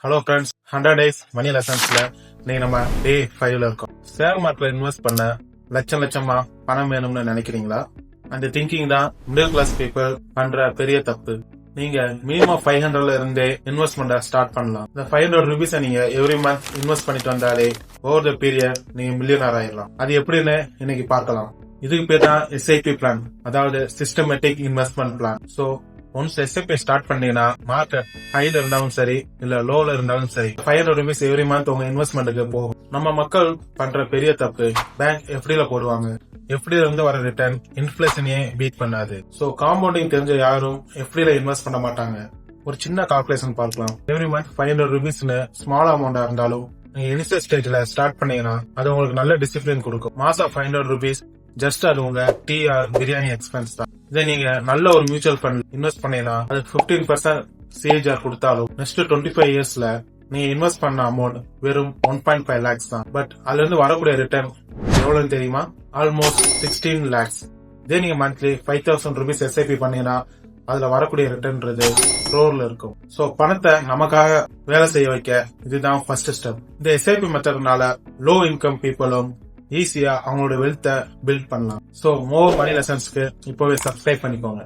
Hello friends, 100 days மணி லெசன்ஸ்ல இன்னைக்கு நம்ம டே 5ல இருக்கோம். ஷேர் மார்க்கெட்ல இன்வெஸ்ட் பண்ண லட்சமா பணம் வேணும்னு நினைக்கிறீங்களா? அந்த திங்கிங் தான் மிடில் கிளாஸ் பீப்புள் பண்ற பெரிய தப்பு. நீங்க மினிமம் 500ல இருந்தே இன்வெஸ்ட்மெண்ட் ஸ்டார்ட் பண்ணலாம். இந்த 500 ருபீஸ் நீங்க எவ்ரி மந்த் இன்வெஸ்ட் பண்ணிட்டு வந்தாலே ஓவர் த பீரியட் நீங்க மில்லியனர் ஆயிடலாம். அது எப்படின்னு இன்னைக்கு பார்க்கலாம். இதுக்கு பேர் தான் SIP பிளான், அதாவது systematic investment plan. So once SIP start பண்ணீங்கன்னா மார்க்கெட் ஹைல இருந்தாலும் சரி இல்ல லோல இருந்தாலும் சரி 500 ருபீஸ் எவ்ரி மந்த் உங்க இன்வெஸ்ட்மெண்ட்டுக்கு போகும். நம்ம மக்கள் பண்ற பெரிய தப்பு, பேங்க் FDல போடுவாங்க. FDல இருந்து வர ரிட்டர்ன் இன்ஃபிளேஷனையே பீட் பண்ணாது. சோ காம்பவுண்டிங் தெரிஞ்ச யாரும் FDல இன்வெஸ்ட் பண்ண மாட்டாங்க. ஒரு சின்ன கால்குலேஷன் பார்க்கலாம். எவ்ரி மந்த் 500 ருபீஸ்னு ஸ்மால் அமௌண்டா இருந்தாலும் நீங்க இனிஷியல் ஸ்டேஜ்ல ஸ்டார்ட் பண்ணீங்கன்னா அது உங்களுக்கு நல்ல டிசிப்ளின் கொடுக்கும். மாசம் 500 ருபீஸ் ஜஸ்ட் அது உங்க டீ ஆர் பிரியாணி எக்ஸ்பென்ஸ் தான். இதை நீங்க நல்ல ஒரு மியூச்சுவல் ஃபண்ட் இன்வெஸ்ட் பண்ணீங்கன்னா அது 15% CAGR கொடுத்தாலும் நெக்ஸ்ட் 25 இயர்ஸ்ல நீங்க இன்வெஸ்ட் பண்ண அமௌண்ட் வெறும் 1.5 lakhs தான். பட் அதுல இருந்து வரக்கூடிய ரிட்டர்ன் எவ்வளவுன்னு தெரியுமா? Almost 16 lakhs. இதே நீங்க மந்த்லி 5000 ருபீஸ் SIP பண்ணீங்கன்னா அதுல வரக்கூடிய ரிட்டர்ன்றது crore இருக்கும். சோ பணத்தை நமக்காக வேலை செய்ய வைக்க இதுதான் ஃபர்ஸ்ட் ஸ்டெப். இந்த SIP மெத்தட்னால லோ இன்கம் பீப்புளும் ஈஸியா அவங்களோட வெல்த்தை பில்ட் பண்ணலாம். சோ மோர் மணி லெசன்ஸ்க்கு இப்பவே சப்ஸ்கிரைப் பண்ணிக்கோங்க.